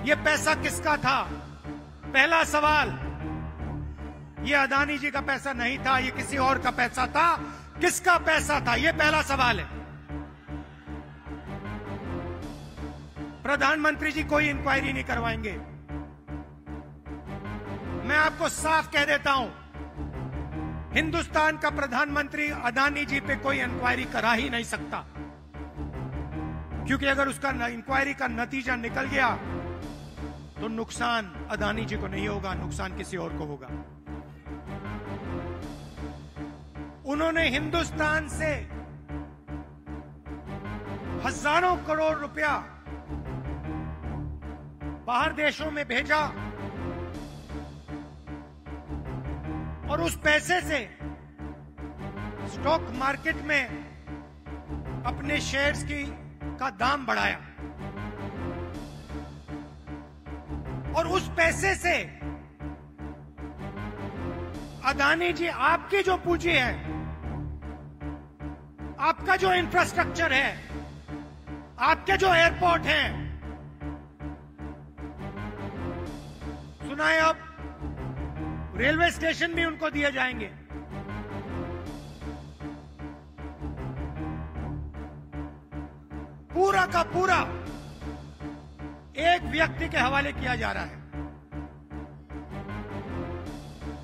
ये पैसा किसका था? पहला सवाल, ये अदानी जी का पैसा नहीं था, ये किसी और का पैसा था। किसका पैसा था? ये पहला सवाल है। प्रधानमंत्री जी कोई इंक्वायरी नहीं करवाएंगे। मैं आपको साफ कह देता हूं, हिंदुस्तान का प्रधानमंत्री अदानी जी पे कोई इंक्वायरी करा ही नहीं सकता, क्योंकि अगर उसका इंक्वायरी का नतीजा निकल गया तो नुकसान अदानी जी को नहीं होगा, नुकसान किसी और को होगा। उन्होंने हिंदुस्तान से हजारों करोड़ रुपया बाहर देशों में भेजा और उस पैसे से स्टॉक मार्केट में अपने शेयर्स का दाम बढ़ाया और उस पैसे से अदानी जी आपकी जो पूंजी है, आपका जो इंफ्रास्ट्रक्चर है, आपके जो एयरपोर्ट हैं, सुना है अब रेलवे स्टेशन भी उनको दिए जाएंगे। पूरा का पूरा एक व्यक्ति के हवाले किया जा रहा है।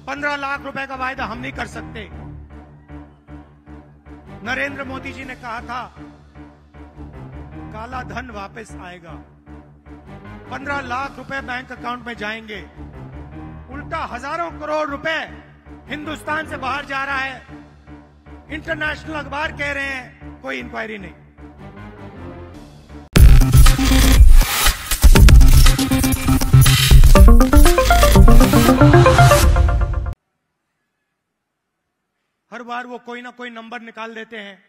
15 लाख रुपए का वायदा हम नहीं कर सकते। नरेंद्र मोदी जी ने कहा था काला धन वापस आएगा, 15 लाख रुपए बैंक अकाउंट में जाएंगे। उल्टा हजारों करोड़ रुपए हिंदुस्तान से बाहर जा रहा है। इंटरनेशनल अखबार कह रहे हैं कोई इंक्वायरी नहीं। हर बार वो कोई ना कोई नंबर निकाल देते हैं।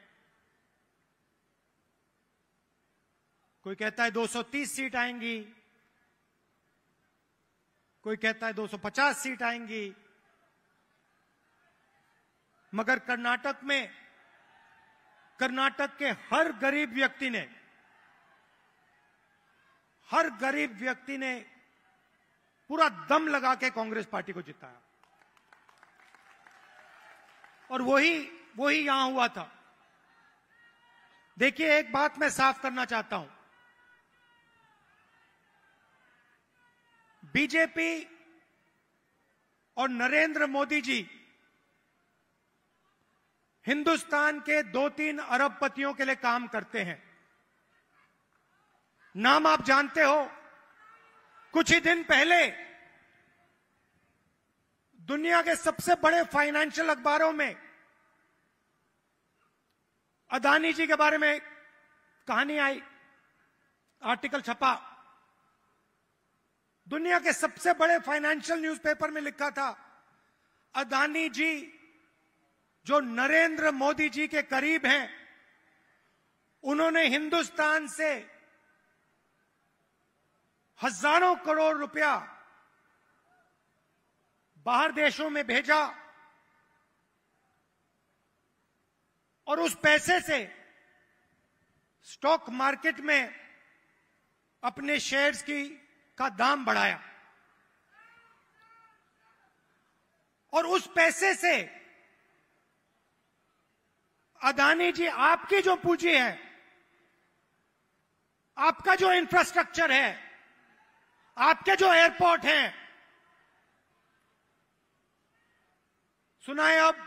कोई कहता है 230 सीट आएंगी, कोई कहता है 250 सीट आएंगी, मगर कर्नाटक के हर गरीब व्यक्ति ने पूरा दम लगा के कांग्रेस पार्टी को जिताया और वही यहां हुआ था। देखिए, एक बात मैं साफ करना चाहता हूं, बीजेपी और नरेंद्र मोदी जी हिंदुस्तान के 2-3 अरबपतियों के लिए काम करते हैं। नाम आप जानते हो। कुछ ही दिन पहले दुनिया के सबसे बड़े फाइनेंशियल अखबारों में अदानी जी के बारे में कहानी आई, आर्टिकल छपा। दुनिया के सबसे बड़े फाइनेंशियल न्यूज़पेपर में लिखा था, अदानी जी जो नरेंद्र मोदी जी के करीब हैं, उन्होंने हिंदुस्तान से हजारों करोड़ रुपया बाहर देशों में भेजा और उस पैसे से स्टॉक मार्केट में अपने शेयर्स का दाम बढ़ाया और उस पैसे से अदानी जी आपकी जो पूंजी है, आपका जो इंफ्रास्ट्रक्चर है, आपके जो एयरपोर्ट हैं, सुना है अब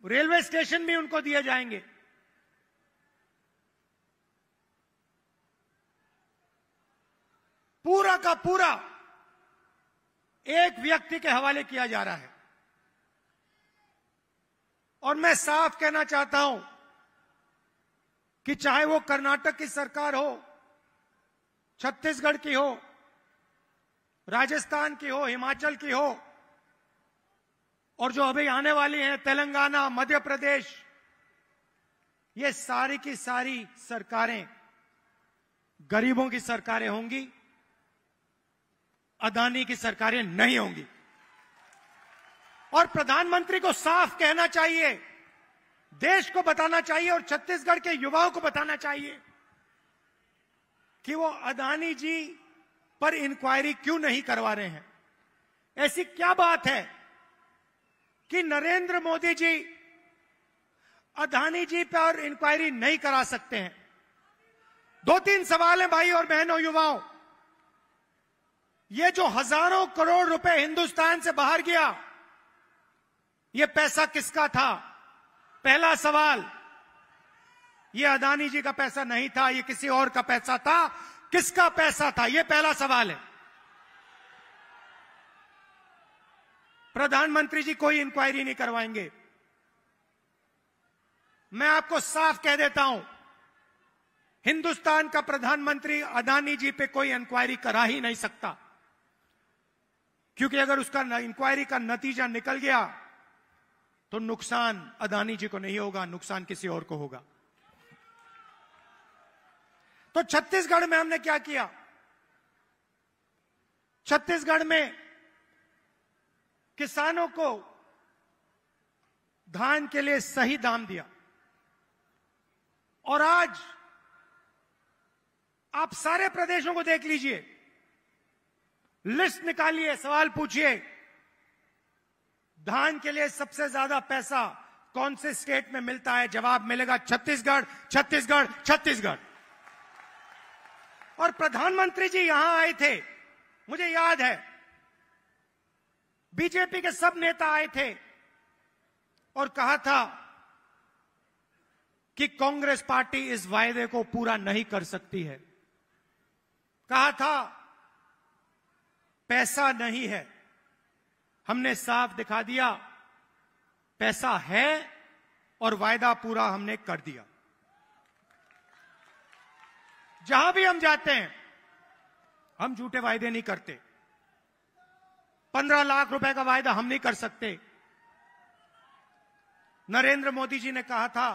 रेलवे स्टेशन भी उनको दिए जाएंगे। पूरा का पूरा एक व्यक्ति के हवाले किया जा रहा है और मैं साफ कहना चाहता हूं कि चाहे वो कर्नाटक की सरकार हो, छत्तीसगढ़ की हो, राजस्थान की हो, हिमाचल की हो और जो अभी आने वाली है तेलंगाना, मध्य प्रदेश, ये सारी की सारी सरकारें गरीबों की सरकारें होंगी, अदानी की सरकारें नहीं होंगी। और प्रधानमंत्री को साफ कहना चाहिए, देश को बताना चाहिए और छत्तीसगढ़ के युवाओं को बताना चाहिए कि वो अदानी जी पर इंक्वायरी क्यों नहीं करवा रहे हैं? ऐसी क्या बात है कि नरेंद्र मोदी जी अदानी जी पर इंक्वायरी नहीं करा सकते हैं? 2-3 सवाल हैं भाई और बहनों, युवाओं। ये जो हजारों करोड़ रुपए हिंदुस्तान से बाहर गया, ये पैसा किसका था? पहला सवाल, ये अदानी जी का पैसा नहीं था, ये किसी और का पैसा था। किसका पैसा था? ये पहला सवाल है। प्रधानमंत्री जी कोई इंक्वायरी नहीं करवाएंगे। मैं आपको साफ कह देता हूं, हिंदुस्तान का प्रधानमंत्री अदानी जी पे कोई इंक्वायरी करा ही नहीं सकता, क्योंकि अगर उसका इंक्वायरी का नतीजा निकल गया तो नुकसान अदानी जी को नहीं होगा, नुकसान किसी और को होगा। तो छत्तीसगढ़ में हमने क्या किया? छत्तीसगढ़ में किसानों को धान के लिए सही दाम दिया। और आज आप सारे प्रदेशों को देख लीजिए, लिस्ट निकालिए, सवाल पूछिए, धान के लिए सबसे ज्यादा पैसा कौन से स्टेट में मिलता है? जवाब मिलेगा छत्तीसगढ़, छत्तीसगढ़, छत्तीसगढ़। और प्रधानमंत्री जी यहां आए थे, मुझे याद है, बीजेपी के सब नेता आए थे और कहा था कि कांग्रेस पार्टी इस वायदे को पूरा नहीं कर सकती है। कहा था पैसा नहीं है। हमने साफ दिखा दिया, पैसा है और वायदा पूरा हमने कर दिया। जहां भी हम जाते हैं, हम झूठे वायदे नहीं करते। 15 लाख रुपए का वायदा हम नहीं कर सकते। नरेंद्र मोदी जी ने कहा था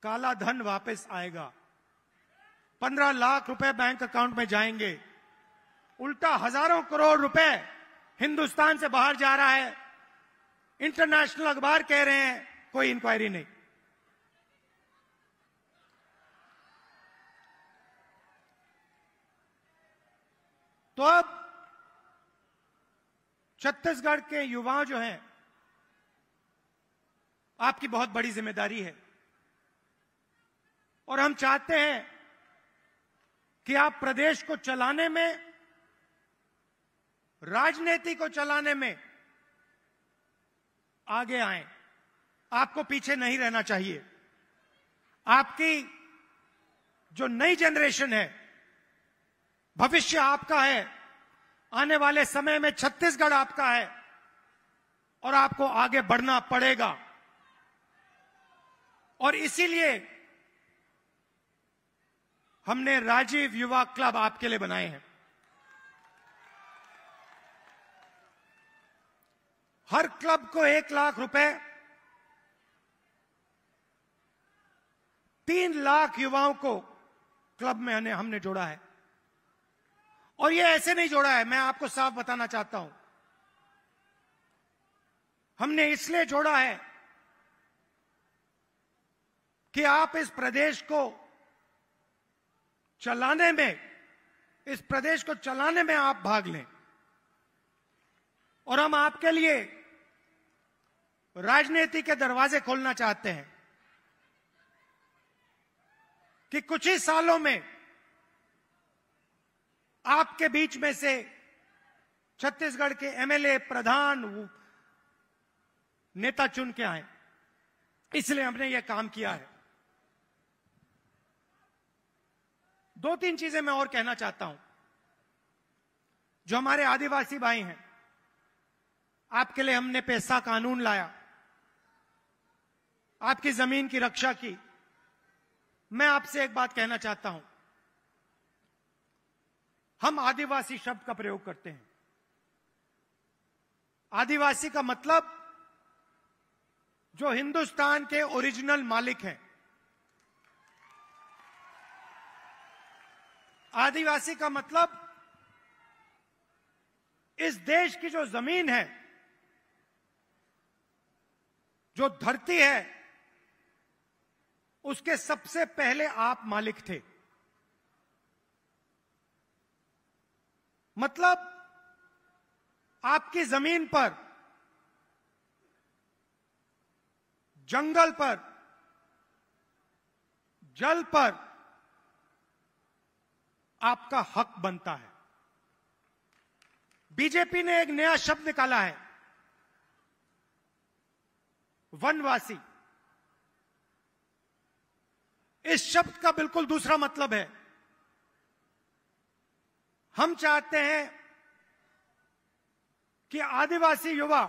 काला धन वापस आएगा, 15 लाख रुपए बैंक अकाउंट में जाएंगे। उल्टा हजारों करोड़ रुपए हिंदुस्तान से बाहर जा रहा है। इंटरनेशनल अखबार कह रहे हैं कोई इंक्वायरी नहीं। तो अब छत्तीसगढ़ के युवा जो हैं, आपकी बहुत बड़ी जिम्मेदारी है और हम चाहते हैं कि आप प्रदेश को चलाने में, राजनीति को चलाने में आगे आएं। आपको पीछे नहीं रहना चाहिए। आपकी जो नई जनरेशन है, भविष्य आपका है। आने वाले समय में छत्तीसगढ़ आपका है और आपको आगे बढ़ना पड़ेगा। और इसीलिए हमने राजीव युवा क्लब आपके लिए बनाए हैं। हर क्लब को 1 लाख रुपए, 3 लाख युवाओं को क्लब में हमने जोड़ा है। और ये ऐसे नहीं जोड़ा है, मैं आपको साफ बताना चाहता हूं। हमने इसलिए जोड़ा है कि आप इस प्रदेश को चलाने में, इस प्रदेश को चलाने में आप भाग लें। और हम आपके लिए राजनीति के दरवाजे खोलना चाहते हैं कि कुछ ही सालों में आपके बीच में से छत्तीसगढ़ के एमएलए, प्रधान, नेता चुन के आए। इसलिए हमने यह काम किया है। 2-3 चीजें मैं और कहना चाहता हूं। जो हमारे आदिवासी भाई हैं, आपके लिए हमने पैसा कानून लाया, आपकी जमीन की रक्षा की। मैं आपसे एक बात कहना चाहता हूं। हम आदिवासी शब्द का प्रयोग करते हैं। आदिवासी का मतलब जो हिंदुस्तान के ओरिजिनल मालिक हैं। आदिवासी का मतलब इस देश की जो जमीन है, जो धरती है, उसके सबसे पहले आप मालिक थे। मतलब आपकी जमीन पर, जंगल पर, जल पर आपका हक बनता है। बीजेपी ने एक नया शब्द निकाला है, वनवासी। इस शब्द का बिल्कुल दूसरा मतलब है। हम चाहते हैं कि आदिवासी युवा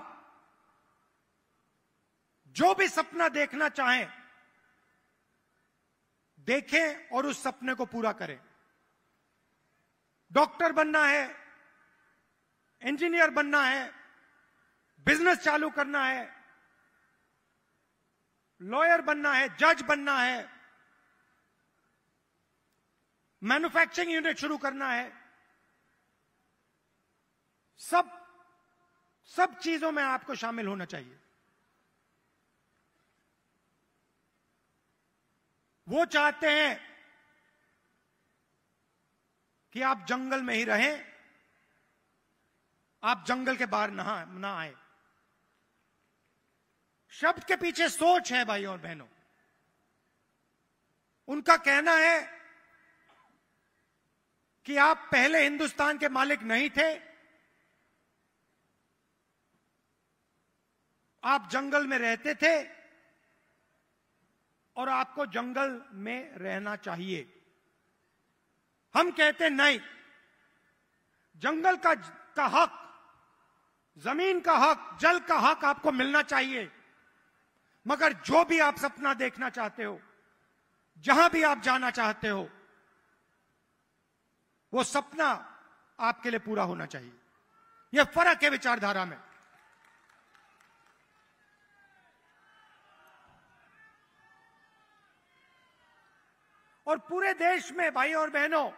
जो भी सपना देखना चाहें, देखें और उस सपने को पूरा करें। डॉक्टर बनना है, इंजीनियर बनना है, बिजनेस चालू करना है, लॉयर बनना है, जज बनना है, मैन्युफैक्चरिंग यूनिट शुरू करना है, सब चीजों में आपको शामिल होना चाहिए। वो चाहते हैं कि आप जंगल में ही रहें, आप जंगल के बाहर ना आए। शब्द के पीछे सोच है भाई और बहनों। उनका कहना है कि आप पहले हिंदुस्तान के मालिक नहीं थे, आप जंगल में रहते थे और आपको जंगल में रहना चाहिए। हम कहते नहीं, जंगल का हक, जमीन का हक, जल का हक आपको मिलना चाहिए। मगर जो भी आप सपना देखना चाहते हो, जहां भी आप जाना चाहते हो, वो सपना आपके लिए पूरा होना चाहिए। यह फर्क है विचारधारा में। और पूरे देश में भाई और बहनों,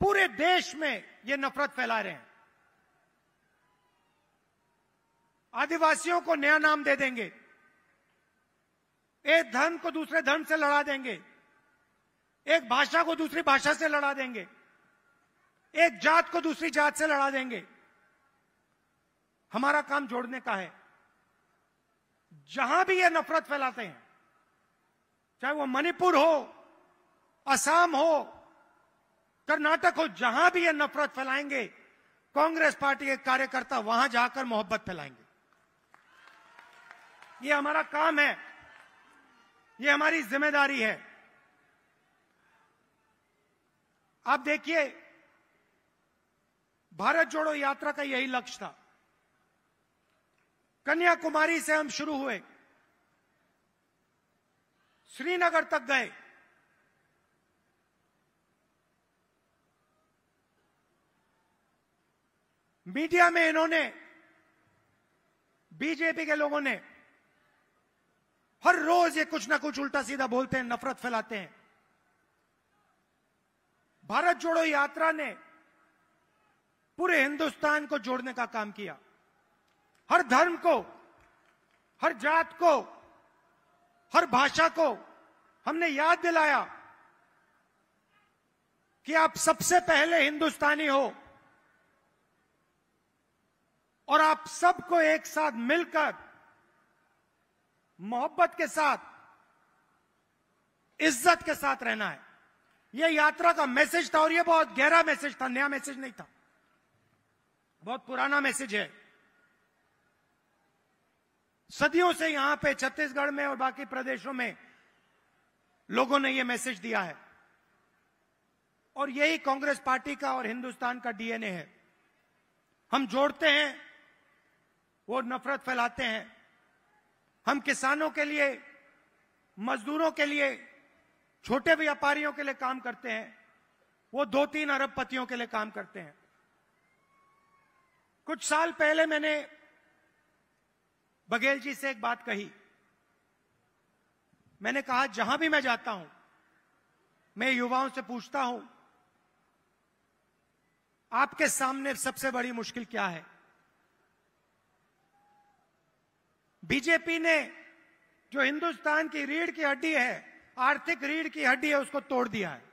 पूरे देश में ये नफरत फैला रहे हैं। आदिवासियों को नया नाम दे देंगे, एक धर्म को दूसरे धर्म से लड़ा देंगे, एक भाषा को दूसरी भाषा से लड़ा देंगे, एक जात को दूसरी जात से लड़ा देंगे। हमारा काम जोड़ने का है। जहां भी ये नफरत फैलाते हैं, चाहे वो मणिपुर हो, असम हो, कर्नाटक हो, जहां भी ये नफरत फैलाएंगे, कांग्रेस पार्टी के कार्यकर्ता वहां जाकर मोहब्बत फैलाएंगे। ये हमारा काम है, ये हमारी जिम्मेदारी है। आप देखिए, भारत जोड़ो यात्रा का यही लक्ष्य था। कन्याकुमारी से हम शुरू हुए, श्रीनगर तक गए, मीडिया में इन्होंने, बीजेपी के लोगों ने हर रोज ये कुछ ना कुछ उल्टा सीधा बोलते हैं, नफरत फैलाते हैं। भारत जोड़ो यात्रा ने पूरे हिंदुस्तान को जोड़ने का काम किया। हर धर्म को, हर जात को, हर भाषा को हमने याद दिलाया कि आप सबसे पहले हिंदुस्तानी हो और आप सबको एक साथ मिलकर, मोहब्बत के साथ, इज्जत के साथ रहना है। यह यात्रा का मैसेज था और यह बहुत गहरा मैसेज था, नया मैसेज नहीं था, बहुत पुराना मैसेज है। सदियों से यहां पे छत्तीसगढ़ में और बाकी प्रदेशों में लोगों ने यह मैसेज दिया है और यही कांग्रेस पार्टी का और हिंदुस्तान का डीएनए है। हम जोड़ते हैं, वो नफरत फैलाते हैं। हम किसानों के लिए, मजदूरों के लिए, छोटे व्यापारियों के लिए काम करते हैं, वो 2-3 अरबपतियों के लिए काम करते हैं। कुछ साल पहले मैंने बघेल जी से एक बात कही। मैंने कहा, जहां भी मैं जाता हूं, मैं युवाओं से पूछता हूं, आपके सामने सबसे बड़ी मुश्किल क्या है? बीजेपी ने जो हिंदुस्तान की रीढ़ की हड्डी है, आर्थिक रीढ़ की हड्डी है, उसको तोड़ दिया है।